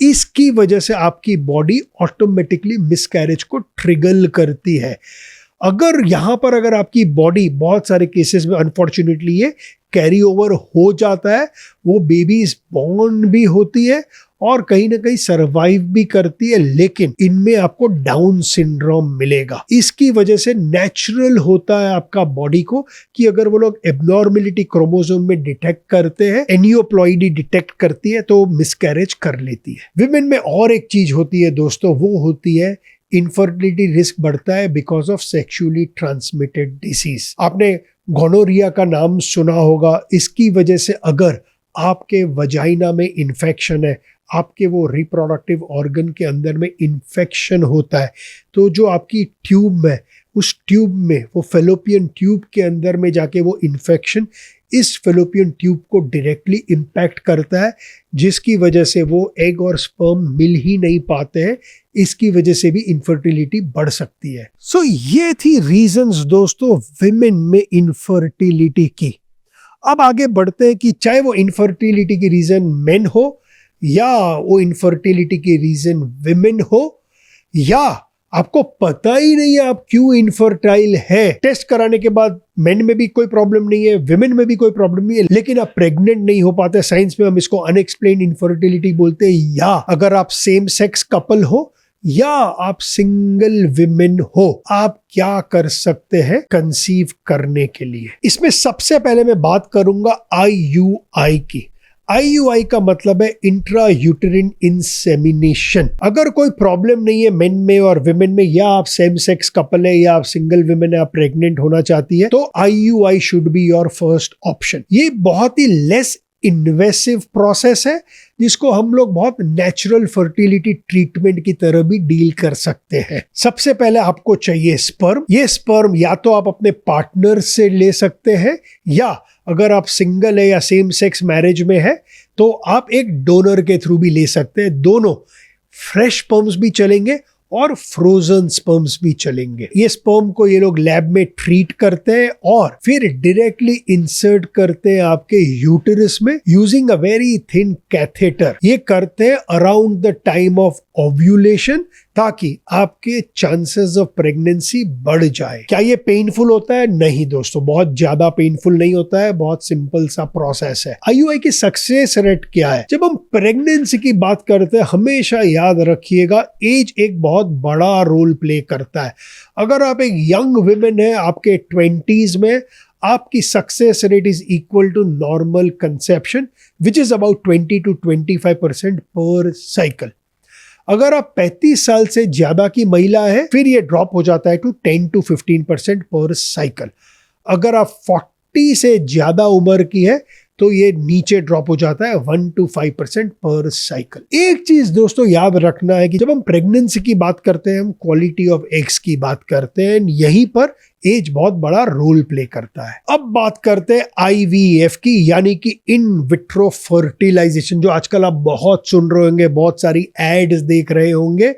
इसकी वजह से आपकी बॉडी ऑटोमेटिकली मिसकैरेज को ट्रिगर करती है। अगर आपकी बॉडी बहुत सारे केसेस में अनफॉर्चुनेटली ये कैरी ओवर हो जाता है, वो बेबीज बॉर्न भी होती है और कहीं ना कहीं सरवाइव भी करती है, लेकिन इनमें आपको डाउन सिंड्रोम मिलेगा। इसकी वजह से नेचुरल होता है आपका बॉडी को कि अगर वो लोग एबनॉर्मेलिटी क्रोमोसोम में डिटेक्ट करते हैं, एनियोप्लॉइडी डिटेक्ट करती है तो मिसकैरेज कर लेती है। विमेन में और एक चीज होती है दोस्तों, वो होती है इनफर्टिलिटी रिस्क बढ़ता है because of sexually transmitted disease. आपने गोनोरिया का नाम सुना होगा। इसकी वजह से अगर आपके वजाइना में इन्फेक्शन है, आपके वो रिप्रोडक्टिव ऑर्गन के अंदर में इन्फेक्शन होता है, तो जो आपकी ट्यूब में, उस ट्यूब में, वो फेलोपियन ट्यूब के अंदर में जाके वो इन्फेक्शन इस फेलोपियन ट्यूब को डायरेक्टली इम्पैक्ट करता है, जिसकी वजह से वो एग और स्पर्म मिल ही नहीं पाते हैं। इसकी वजह से भी इनफर्टिलिटी बढ़ सकती है। सो ये थी रीजंस दोस्तों विमेन में इनफर्टिलिटी की। अब आगे बढ़ते हैं कि चाहे वो इनफर्टिलिटी की रीजन मेन हो या वो इनफर्टिलिटी की रीजन विमेन हो, या आपको पता ही नहीं है आप क्यों इनफर्टाइल है, टेस्ट कराने के बाद मेन में भी कोई प्रॉब्लम नहीं है, विमेन में भी कोई प्रॉब्लम नहीं है, लेकिन आप प्रेग्नेंट नहीं हो पाते, साइंस में हम इसको अनएक्सप्लेन्ड इनफर्टिलिटी बोलते हैं। या अगर आप सेम सेक्स कपल हो या आप सिंगल विमेन हो, आप क्या कर सकते हैं कंसीव करने के लिए। इसमें सबसे पहले मैं बात करूंगा IUI की। IUI का मतलब है इंट्रा यूटेरिन इंसेमिनेशन। अगर कोई प्रॉब्लम नहीं है मेन में और विमेन में, या आप सेम सेक्स कपल है या आप सिंगल विमेन है, आप प्रेग्नेंट होना चाहती है, तो IUI should be your first option. ये बहुत ही लेस इन्वेसिव प्रोसेस है जिसको हम लोग बहुत नेचुरल फर्टिलिटी ट्रीटमेंट की तरह भी डील कर सकते हैं। सबसे पहले आपको चाहिए स्पर्म। ये स्पर्म या तो आप अपने पार्टनर से ले सकते हैं, या अगर आप सिंगल है या सेम सेक्स मैरिज में है तो आप एक डोनर के थ्रू भी ले सकते हैं। दोनों फ्रेश स्पर्म्स भी चलेंगे और फ्रोजन स्पर्म्स भी चलेंगे। ये स्पर्म को ये लोग लैब में ट्रीट करते हैं और फिर डायरेक्टली इंसर्ट करते हैं आपके यूटेरस में using a very thin catheter. ये करते हैं around the time of ovulation, ताकि आपके चांसेस ऑफ प्रेगनेंसी बढ़ जाए। क्या ये पेनफुल होता है? नहीं दोस्तों, बहुत ज्यादा पेनफुल नहीं होता है, बहुत सिंपल सा प्रोसेस है। IUI की सक्सेस रेट क्या है? जब हम प्रेगनेंसी की बात करते हैं हमेशा याद रखिएगा एज एक बहुत बड़ा रोल प्ले करता है। अगर आप एक यंग वुमेन है, आपके 20s में, आपकी success rate is equal to normal conception which is about 20 to 25% पर साइकिल। अगर आप 35 साल से ज्यादा की महिला है फिर ये ड्रॉप हो जाता है टू 10 to 15% पर साइकिल। अगर आप 40 से ज्यादा उम्र की है तो ये नीचे ड्रॉप हो जाता है 1 to 5% पर साइकिल। एक चीज दोस्तों याद रखना है कि जब हम प्रेगनेंसी की बात करते हैं, हम क्वालिटी ऑफ एग्स की बात करते हैं, यहीं पर एज बहुत बड़ा रोल प्ले करता है। अब बात करते हैं IVF की, यानी कि इन विट्रो फर्टिलाइजेशन, जो आजकल आप बहुत सुन रहे होंगे, बहुत सारी एड्स देख रहे होंगे।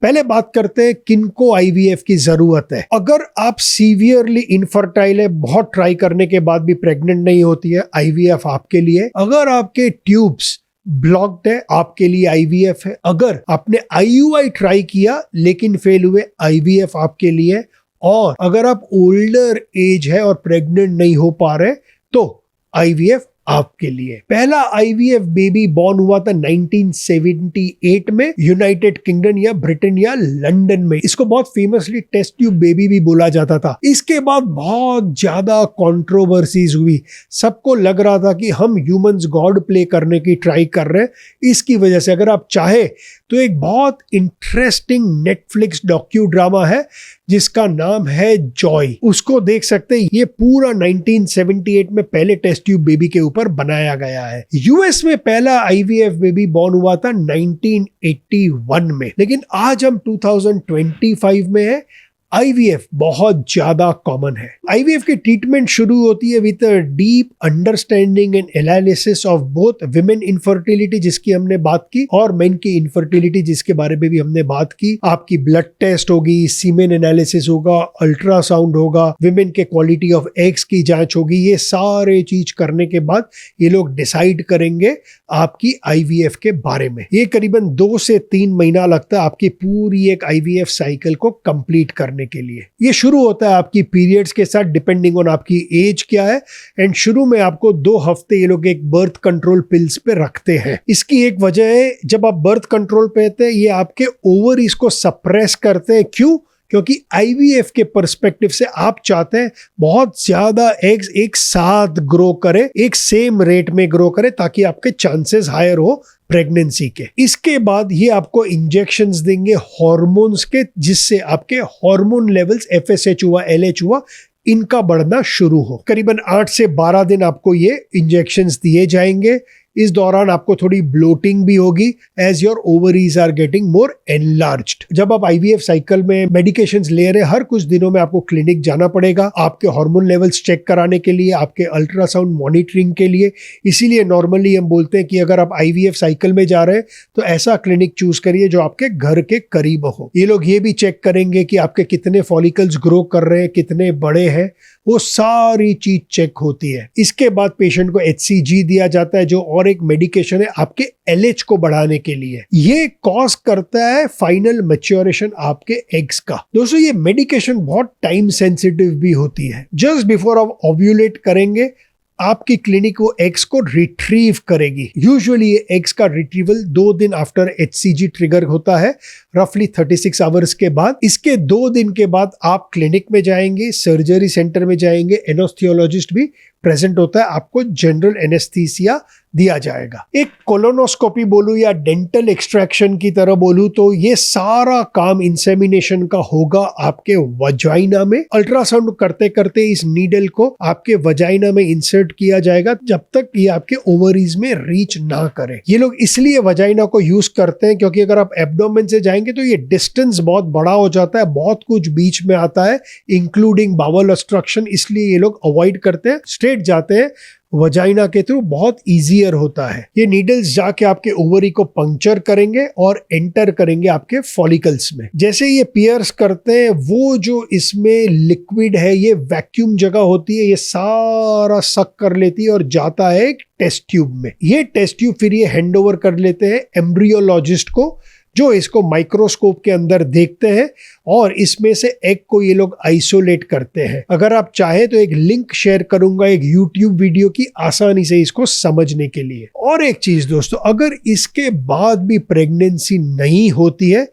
पहले बात करते हैं किनको IVF की जरूरत है। अगर आप सीवियरली इनफर्टाइल है, बहुत ट्राई करने के बाद भी प्रेग्नेंट नहीं होती है, IVF आपके लिए। अगर आपके ट्यूब्स ब्लॉक्ड है आपके लिए आईवीएफ है। अगर आपने आईयूआई ट्राई किया लेकिन फेल हुए, आईवीएफ आपके लिए। और अगर आप ओल्डर एज है और प्रेग्नेंट नहीं हो पा रहे तो आईवीएफ आपके लिए। पहला आईवीएफ बेबी बॉर्न हुआ था 1978 में यूनाइटेड किंगडम या ब्रिटेन या लंदन में। इसको बहुत फेमसली टेस्ट ट्यूब बेबी भी बोला जाता था। इसके बाद बहुत ज्यादा कंट्रोवर्सीज हुई। सबको लग रहा था कि हम ह्यूमंस गॉड प्ले करने की ट्राई कर रहे हैं। इसकी वजह से अगर आप चाहे तो एक बहुत इंटरेस्टिंग नेटफ्लिक्स डॉक्यू ड्रामा है जिसका नाम है जॉय, उसको देख सकते हैं। ये पूरा 1978 में पहले टेस्ट ट्यूब बेबी के ऊपर बनाया गया है। यूएस में पहला आईवीएफ बेबी बॉर्न हुआ था 1981 में, लेकिन आज हम 2025 में है। आईवीएफ बहुत ज्यादा कॉमन है। आईवीएफ की ट्रीटमेंट शुरू होती है with deep understanding and analysis of both women infertility जिसकी हमने बात की और मेन की इनफर्टिलिटी जिसके बारे में भी हमने बात की। आपकी ब्लड टेस्ट होगी, सीमेन एनालिसिस होगा, अल्ट्रासाउंड होगा, विमेन के क्वालिटी ऑफ एग्स की जांच होगी। ये सारे चीज करने के बाद ये लोग डिसाइड करेंगे आपकी आईवीएफ के बारे में। ये करीबन 2 से 3 महीना लगता है आपकी पूरी एक आईवीएफ साइकिल को कंप्लीट करने के लिए। ये शुरू होता है आपकी पीरियड्स के साथ, डिपेंडिंग ऑन आपकी एज क्या है। एंड शुरू में आपको 2 हफ्ते ये लोग एक बर्थ कंट्रोल पिल्स पे रखते हैं। इसकी एक वजह है, जब आप बर्थ कंट्रोल पे रहते हैं ये आपके ओवरीज को सप्रेस करते हैं। क्यों? क्योंकि आईवीएफ के पर्सपेक्टिव से आप चाहते हैं बहुत ज्यादा एग्स एक साथ ग्रो करे, एक सेम रेट में ग्रो करे ताकि आपके चांसेस हायर हो प्रेगनेंसी के। इसके बाद ये आपको इंजेक्शंस देंगे हार्मोन्स के, जिससे आपके हार्मोन लेवल्स एफएसएच हुआ, एलएच हुआ, इनका बढ़ना शुरू हो। करीबन 8 से 12 दिन आपको ये इंजेक्शंस दिए जाएंगे। इस दौरान आपको थोड़ी ब्लोटिंग भी होगी as your ovaries are getting more enlarged. जब आप आईवीएफ साइकिल में मेडिकेशंस ले रहे हैं, हर कुछ दिनों में आपको क्लिनिक जाना पड़ेगा आपके हार्मोन लेवल्स चेक कराने के लिए, आपके अल्ट्रासाउंड मॉनिटरिंग के लिए। इसीलिए नॉर्मली हम बोलते हैं कि अगर आप आईवीएफ साइकिल में जा रहे हैं तो ऐसा क्लिनिक चूज करिए जो आपके घर के करीब हो। ये लोग ये भी चेक करेंगे कि आपके कितने फॉलिकल्स ग्रो कर रहे हैं, कितने बड़े हैं, वो सारी चीज चेक होती है। इसके बाद पेशेंट को HCG दिया जाता है जो और एक मेडिकेशन है आपके LH को बढ़ाने के लिए। ये कॉज करता है फाइनल मैच्योरेशन आपके एग्स का। दोस्तों ये मेडिकेशन बहुत टाइम सेंसिटिव भी होती है। जस्ट बिफोर आप ओव्यूलेट करेंगे आपकी क्लिनिक वो एग्स को रिट्रीव करेगी। यूजुअली ये एग्स का रिट्रीवल 2 दिन आफ्टर HCG ट्रिगर होता है, रफली 36 आवर्स के बाद। इसके 2 दिन के बाद आप क्लिनिक में जाएंगे, सर्जरी सेंटर में जाएंगे, एनेस्थेसियोलॉजिस्ट भी प्रेजेंट होता है, आपको जनरल एनेस्थीसिया दिया जाएगा। एक कोलोनोस्कोपी बोलूं या डेंटल एक्सट्रैक्शन की तरह बोलूं तो ये सारा काम इंसेमिनेशन का होगा आपके वजाइना में। अल्ट्रासाउंड करते करते इस नीडल को आपके वजाइना में इंसर्ट किया जाएगा जब तक ये आपके ओवरीज में रीच ना करे। ये लोग इसलिए वजाइना को यूज करते हैं क्योंकि अगर आप एब्डोमेन से जाएंगे तो ये डिस्टेंस बहुत बड़ा हो जाता है, बहुत कुछ बीच में आता है इंक्लूडिंग बावल ऑब्स्ट्रक्शन, इसलिए ये लोग अवॉइड करते हैं, स्ट्रेट जाते हैं वजाइना के थ्रू, बहुत इजियर होता है। ये नीडल्स जाके आपके ओवरी को पंक्चर करेंगे और एंटर करेंगे आपके फॉलिकल्स में। जैसे ये पियर्स करते हैं वो जो इसमें लिक्विड है ये वैक्यूम जगह होती है, ये सारा सक कर लेती है और जाता है एक टेस्ट ट्यूब में। ये टेस्ट ट्यूब फिर ये हैंड ओवर कर लेते हैं एम्ब्रियोलॉजिस्ट को, जो इसको माइक्रोस्कोप के अंदर देखते हैं और इसमें से एग को ये लोग आइसोलेट करते हैं। अगर आप चाहे तो एक लिंक शेयर करूंगा एक YouTube वीडियो की, आसानी से इसको समझने के लिए। और एक चीज दोस्तों, अगर इसके बाद भी प्रेगनेंसी नहीं होती है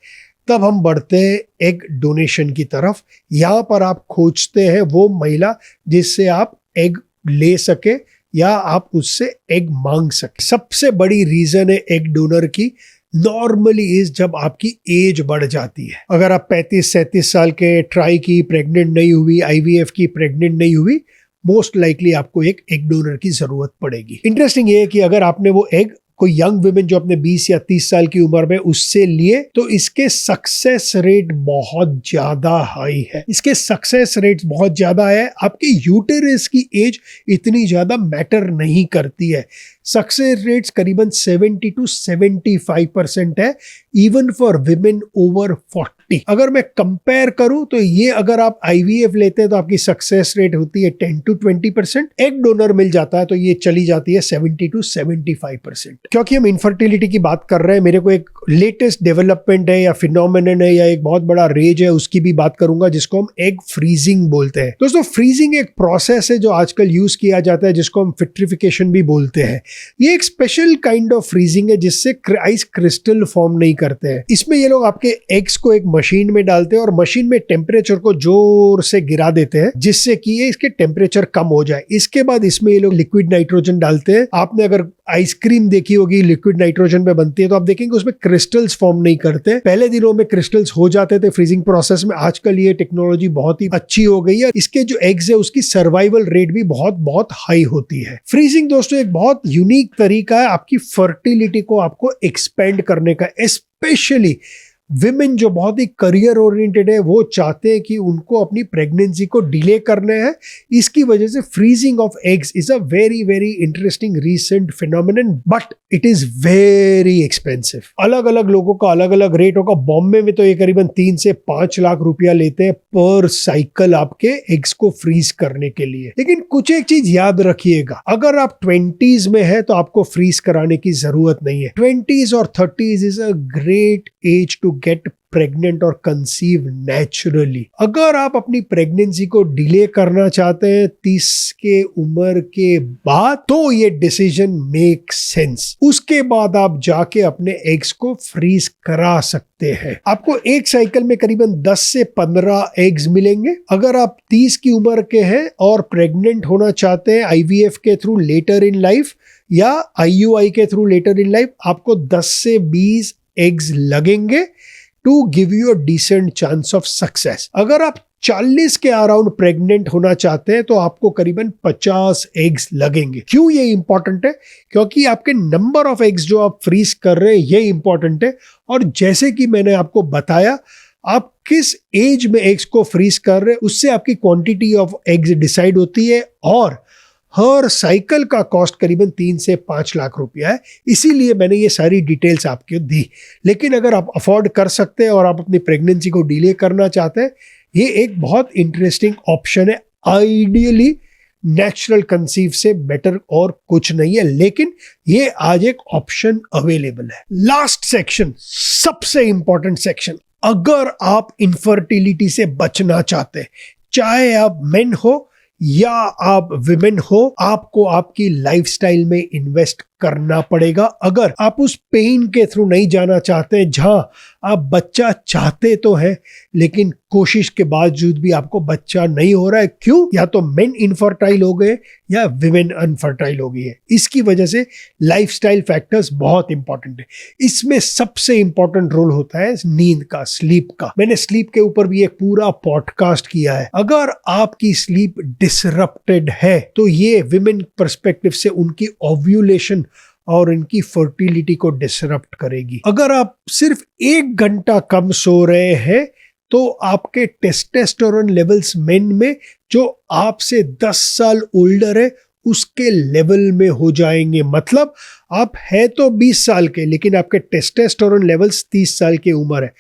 तब हम बढ़ते हैं एग डोनेशन की तरफ। यहाँ पर आप खोजते हैं वो महिला जिससे आप एग ले सके या आप उससे एग मांग सके। सबसे बड़ी रीजन है एग डोनर की नॉर्मली इज जब आपकी एज बढ़ जाती है। अगर आप 35-37 साल के ट्राई की, प्रेग्नेंट नहीं हुई, आईवीएफ की, प्रेग्नेंट नहीं हुई, मोस्ट लाइकली आपको एक एग डोनर की जरूरत पड़ेगी। इंटरेस्टिंग ये है कि अगर आपने वो एग कोई यंग वुमेन जो अपने 20 या 30 साल की उम्र में उससे लिए तो इसके सक्सेस रेट बहुत ज्यादा हाई है। इसके सक्सेस रेट बहुत ज्यादा है। आपके यूटेरस की एज इतनी ज्यादा मैटर नहीं करती है। सक्सेस रेट्स करीबन 70 to 75% है इवन फॉर विमेन ओवर 40। 30। अगर मैं कंपेयर करूं तो ये अगर आप आईवीएफ लेते हैं तो आपकी सक्सेस रेट होती है 10 to 20%। एग डोनर मिल जाता है तो ये चली जाती है 70 to 75%। क्योंकि हम इनफर्टिलिटी की बात कर रहे हैं, मेरे को एक लेटेस्ट डेवलपमेंट है या फिनोमेनन है या एक बहुत बड़ा रेज है उसकी भी बात करूंगा, जिसको हम एग फ्रीजिंग बोलते हैं। दोस्तों फ्रीजिंग एक प्रोसेस है जो आजकल यूज किया जाता है, जिसको हम विट्रिफिकेशन भी बोलते हैं। ये एक स्पेशल काइंड ऑफ फ्रीजिंग है जिससे आइस क्रिस्टल फॉर्म नहीं करते हैं। इसमें ये लोग आपके एग्स को एक मशीन में डालते हैं और मशीन में टेम्परेचर को जोर से गिरा देते हैं जिससे कि ये इसके टेम्परेचर कम हो जाए। इसके बाद इसमें ये लोग लिक्विड नाइट्रोजन डालते हैं। आपने अगर आइसक्रीम देखी होगी लिक्विड नाइट्रोजन पे बनती है तो आप देखेंगे उसमें क्रिस्टल्स फॉर्म नहीं करते। पहले दिनों में क्रिस्टल्स हो जाते थे फ्रीजिंग प्रोसेस में, आजकल ये टेक्नोलॉजी बहुत ही अच्छी हो गई है। इसके जो एग्स है उसकी सर्वाइवल रेट भी बहुत बहुत हाई होती है। फ्रीजिंग दोस्तों एक बहुत यूनिक तरीका है आपकी फर्टिलिटी को आपको एक्सपेंड करने का। स्पेशली विमेन जो बहुत ही करियर ओरिएंटेड है वो चाहते हैं कि उनको अपनी प्रेगनेंसी को डिले करने हैं। इसकी वजह से freezing of eggs is a very very interesting recent phenomenon, but it is very expensive. अलग अलग लोगों का अलग अलग रेट होगा। बॉम्बे में तो ये करीबन 3 से 5 लाख रुपया लेते हैं पर साइकिल आपके एग्स को फ्रीज करने के लिए। लेकिन कुछ एक चीज याद रखिएगा, अगर आप 20s में है तो आपको फ्रीज कराने की जरूरत नहीं है। 20s और 30s is a great age to get pregnant और कंसीव नेचुरली। अगर आप अपनी प्रेगनेंसी को डिले करना चाहते हैं 30 के उम्र के बाद तो ये डिसीजन मेक सेंस। उसके बाद आप जाके अपने एग्स को फ्रीज करा सकते हैं। आपको एक साइकिल में करीबन 10 से 15 एग्स मिलेंगे। अगर आप 30 की उम्र के हैं और प्रेग्नेंट होना चाहते हैं आईवीएफ के थ्रू लेटर इन लाइफ या आईयूआई के थ्रू लेटर इन लाइफ, आपको 10 से 20 एग्स लगेंगे to give you a decent chance of success. अगर आप 40 के अराउंड प्रेग्नेंट होना चाहते हैं तो आपको करीबन 50 एग्स लगेंगे। क्यों ये इंपॉर्टेंट है? क्योंकि आपके नंबर ऑफ एग्स जो आप फ्रीज कर रहे हैं ये इंपॉर्टेंट है। और जैसे कि मैंने आपको बताया, आप किस एज में एग्स को फ्रीज कर रहे हैं उससे आपकी क्वांटिटी ऑफ एग्स डिसाइड होती है और हर साइकिल का कॉस्ट करीबन 3 से 5 लाख रुपया है। इसीलिए मैंने ये सारी डिटेल्स आपको दी। लेकिन अगर आप अफोर्ड कर सकते हैं और आप अपनी प्रेगनेंसी को डिले करना चाहते हैं, ये एक बहुत इंटरेस्टिंग ऑप्शन है। आइडियली नेचुरल कंसीव से बेटर और कुछ नहीं है, लेकिन ये आज एक ऑप्शन अवेलेबल है। लास्ट सेक्शन, सबसे इंपॉर्टेंट सेक्शन, अगर आप इनफर्टिलिटी से बचना चाहते हैं, चाहे आप मेन हो या आप विमेन हो, आपको आपकी लाइफस्टाइल में इन्वेस्ट करना पड़ेगा। अगर आप उस पेन के थ्रू नहीं जाना चाहते जहां आप बच्चा चाहते तो है लेकिन कोशिश के बावजूद भी आपको बच्चा नहीं हो रहा है। क्यों? या तो मेन इनफर्टाइल हो गए या विमेन अनफर्टाइल हो गई है। इसकी वजह से लाइफस्टाइल फैक्टर्स बहुत इंपॉर्टेंट है। इसमें सबसे इंपॉर्टेंट रोल होता है नींद का, स्लीप का। मैंने स्लीप के ऊपर भी एक पूरा पॉडकास्ट किया है। अगर आपकी स्लीप डिसरप्टेड है तो ये विमेन पर्सपेक्टिव से उनकी ओव्यूलेशन और इनकी फर्टिलिटी को डिसरप्ट करेगी। अगर आप सिर्फ 1 घंटा कम सो रहे हैं तो आपके टेस्टोस्टेरोन लेवल्स मेन में जो आपसे 10 साल ओल्डर है उसके लेवल में हो जाएंगे। मतलब आप है तो 20 साल के लेकिन आपके टेस्टोस्टेरोन लेवल्स 30 साल की उम्र है।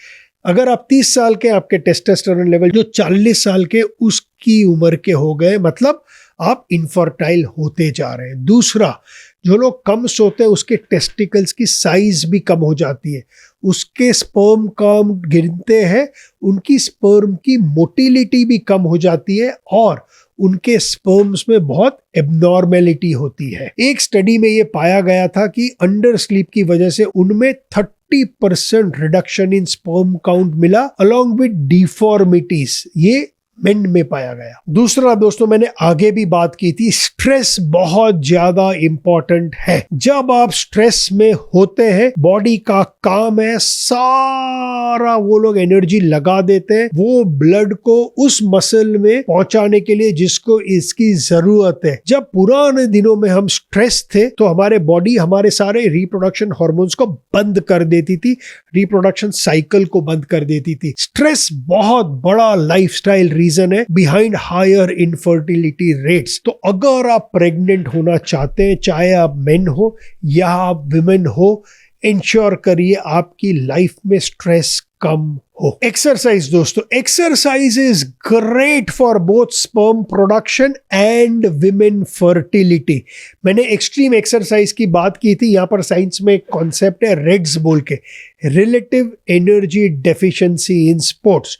अगर आप 30 साल के, आपके टेस्टोस्टेरोन लेवल जो 40 साल के उसकी उम्र के हो गए, मतलब आप इनफर्टाइल होते जा रहे हैं। दूसरा, जो लोग कम सोते हैं उसके टेस्टिकल्स की साइज भी कम हो जाती है, उसके स्पर्म कम गिरते हैं, उनकी स्पर्म की मोटिलिटी भी कम हो जाती है और उनके स्पर्म्स में बहुत एबनॉर्मेलिटी होती है। एक स्टडी में ये पाया गया था कि अंडर स्लीप की वजह से उनमें 30% रिडक्शन इन स्पर्म काउंट मिला अलोंग विद डिफॉर्मिटीज। ये मेन में पाया गया। दूसरा दोस्तों, मैंने आगे भी बात की थी, स्ट्रेस बहुत ज्यादा इंपॉर्टेंट है। जब आप स्ट्रेस में होते हैं, बॉडी का काम है सारा वो लोग एनर्जी लगा देते हैं वो ब्लड को उस मसल में पहुंचाने के लिए जिसको इसकी जरूरत है। जब पुराने दिनों में हम स्ट्रेस थे तो हमारे बॉडी हमारे सारे रिप्रोडक्शन हार्मोन्स को बंद कर देती थी, रिप्रोडक्शन साइकिल को बंद कर देती थी। स्ट्रेस बहुत बड़ा लाइफस्टाइल रीजन है बिहाइंड हायर इनफर्टिलिटी रेट्स। तो अगर आप प्रेग्नेंट होना चाहते हैं, चाहे आप मेन हो या आप विमेन हो, इंश्योर करिए आपकी लाइफ में स्ट्रेस कम हो। एक्सरसाइज दोस्तों, exercise is great for both sperm production and women fertility. मैंने एक्सट्रीम एक्सरसाइज की बात की थी। यहाँ पर साइंस में एक कॉन्सेप्ट है रेड्स बोल के, relative energy deficiency in sports.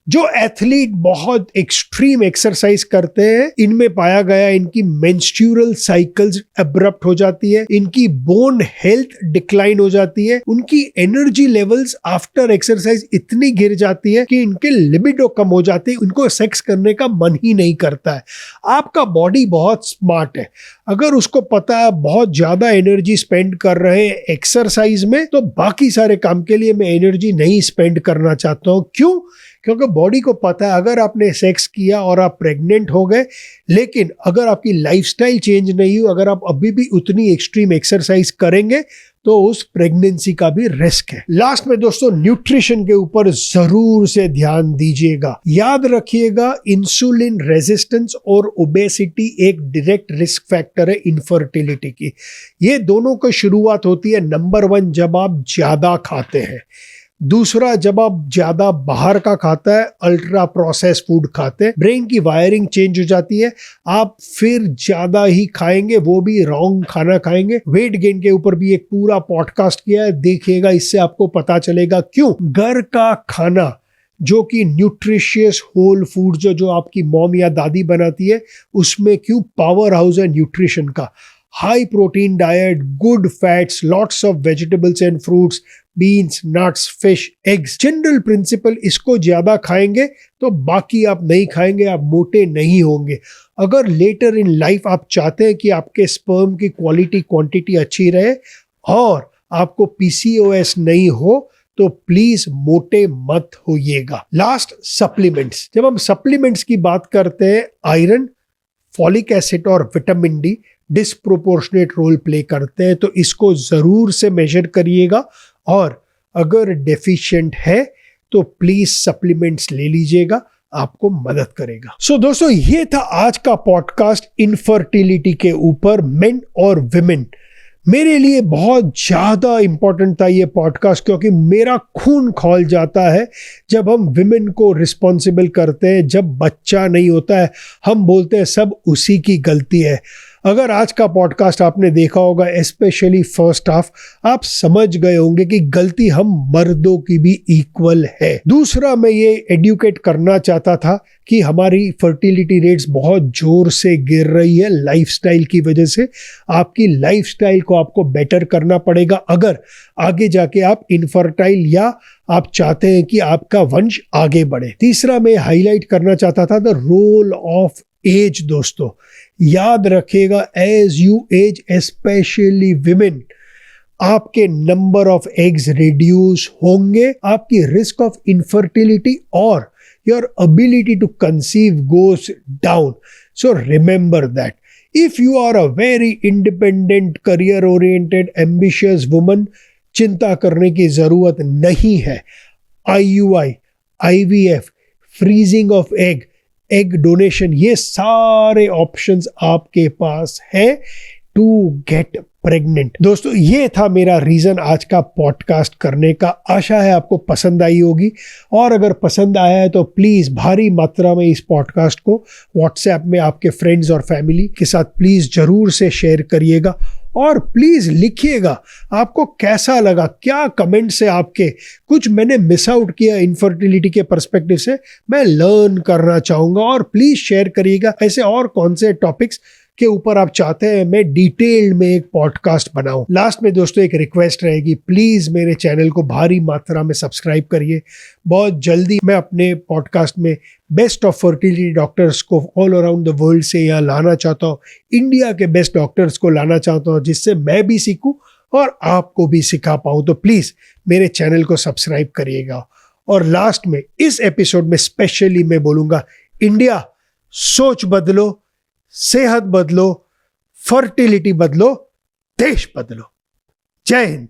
जो एथलीट बहुत एक्सट्रीम एक्सरसाइज करते हैं, इनमें पाया गया इनकी मेंस्ट्रुअल साइकिल्स अब्रप्ट हो जाती है, इनकी बोन हेल्थ डिक्लाइन हो जाती है, उनकी एनर्जी लेवल्स आफ्टर एक्सरसाइज इतनी गिर जाती है कि इनके लिबिडो कम हो जाती है, उनको सेक्स करने का मन ही नहीं करता है। आपका बॉडी बहुत स्मार्ट है, अगर उसको पता है बहुत ज्यादा एनर्जी स्पेंड कर रहे हैं एक्सरसाइज में, तो बाकी सारे काम के लिए मैं एनर्जी नहीं स्पेंड करना चाहता हूं। क्यों? क्योंकि बॉडी को पता है अगर आपने सेक्स किया और आप प्रेग्नेंट हो गए, लेकिन अगर आपकी लाइफस्टाइल चेंज नहीं हुई, अगर आप अभी भी उतनी एक्सट्रीम एक्सरसाइज करेंगे, तो उस प्रेगनेंसी का भी रिस्क है। लास्ट में दोस्तों, न्यूट्रिशन के ऊपर जरूर से ध्यान दीजिएगा। याद रखिएगा, इंसुलिन रेजिस्टेंस और ओबेसिटी एक डायरेक्ट रिस्क फैक्टर है इनफर्टिलिटी की। ये दोनों की शुरुआत होती है नंबर 1 जब आप ज्यादा खाते हैं, दूसरा जब आप ज्यादा बाहर का खाता है, अल्ट्रा प्रोसेस फूड खाते हैं, ब्रेन की वायरिंग चेंज हो जाती है, आप फिर ज्यादा ही खाएंगे, वो भी रॉन्ग खाना खाएंगे। वेट गेन के ऊपर भी एक पूरा पॉडकास्ट किया है, देखिएगा, इससे आपको पता चलेगा क्यों। घर का खाना जो कि न्यूट्रिशियस होल फूड जो आपकी मॉम या दादी बनाती है, उसमें क्यों पावर हाउस है न्यूट्रिशन का। High protein diet, good fats, lots of vegetables and fruits, beans, nuts, fish, eggs. General principle, इसको ज्यादा खाएंगे तो बाकी आप नहीं खाएंगे, आप मोटे नहीं होंगे। अगर लेटर इन लाइफ आप चाहते हैं कि आपके स्पर्म की क्वालिटी क्वांटिटी अच्छी रहे और आपको पीसीओएस नहीं हो, तो प्लीज मोटे मत होइएगा। Last, supplements. जब हम सप्लीमेंट्स की बात करते हैं, आयरन, फॉलिक एसिड और vitamin D disproportionate role play करते हैं, तो इसको जरूर से मेजर करिएगा और अगर डेफिशिएंट है तो प्लीज सप्लीमेंट्स ले लीजिएगा, आपको मदद करेगा। सो दोस्तों, ये था आज का पॉडकास्ट इनफर्टिलिटी के ऊपर, मेन और विमेन। मेरे लिए बहुत ज्यादा इंपॉर्टेंट था ये पॉडकास्ट, क्योंकि मेरा खून खौल जाता है जब हम विमेन को रिस्पॉन्सिबल करते हैं। जब बच्चा नहीं होता है, हम बोलते हैं सब उसी की गलती है। अगर आज का पॉडकास्ट आपने देखा होगा, स्पेशली फर्स्ट हाफ, आप समझ गए होंगे कि गलती हम मर्दों की भी इक्वल है। दूसरा, मैं ये एडुकेट करना चाहता था कि हमारी फर्टिलिटी रेट्स बहुत जोर से गिर रही है लाइफस्टाइल की वजह से। आपकी लाइफस्टाइल को आपको बेटर करना पड़ेगा अगर आगे जाके आप इनफर्टाइल या आप चाहते हैं कि आपका वंश आगे बढ़े। तीसरा, मैं हाईलाइट करना चाहता था द रोल ऑफ एज। दोस्तों, याद रखिएगा, as you age, specially women, आपके नंबर ऑफ एग्स रिड्यूस होंगे, आपकी रिस्क ऑफ इनफर्टिलिटी और your ability to conceive goes down. So remember that. If you are a very independent, career-oriented, ambitious woman, चिंता करने की जरूरत नहीं है। IUI, IVF, freezing of egg, egg donation, ये सारे ऑप्शंस आपके पास है टू गेट प्रेग्नेंट। दोस्तों, ये था मेरा रीजन आज का पॉडकास्ट करने का। आशा है आपको पसंद आई होगी, और अगर पसंद आया है तो प्लीज भारी मात्रा में इस पॉडकास्ट को व्हाट्सएप में आपके फ्रेंड्स और फैमिली के साथ प्लीज जरूर से शेयर करिएगा, और प्लीज लिखिएगा आपको कैसा लगा, क्या कमेंट्स है आपके, कुछ मैंने मिस आउट किया इनफर्टिलिटी के पर्सपेक्टिव से, मैं लर्न करना चाहूंगा। और प्लीज शेयर करिएगा ऐसे और कौन से टॉपिक्स के ऊपर आप चाहते हैं मैं डिटेल्ड में एक पॉडकास्ट बनाऊं। लास्ट में दोस्तों एक रिक्वेस्ट रहेगी, प्लीज मेरे चैनल को भारी मात्रा में सब्सक्राइब करिए। बहुत जल्दी मैं अपने पॉडकास्ट में बेस्ट ऑफ फर्टिलिटी डॉक्टर्स को ऑल अराउंड द वर्ल्ड से यहाँ लाना चाहता हूँ, इंडिया के बेस्ट डॉक्टर्स को लाना चाहता हूँ, जिससे मैं भी सीखूं और आपको भी सिखा पाऊँ। तो प्लीज मेरे चैनल को सब्सक्राइब करिएगा। और लास्ट में इस एपिसोड में स्पेशली मैं बोलूंगा, इंडिया, सोच बदलो, सेहत बदलो, फर्टिलिटी बदलो, देश बदलो। जय हिंद।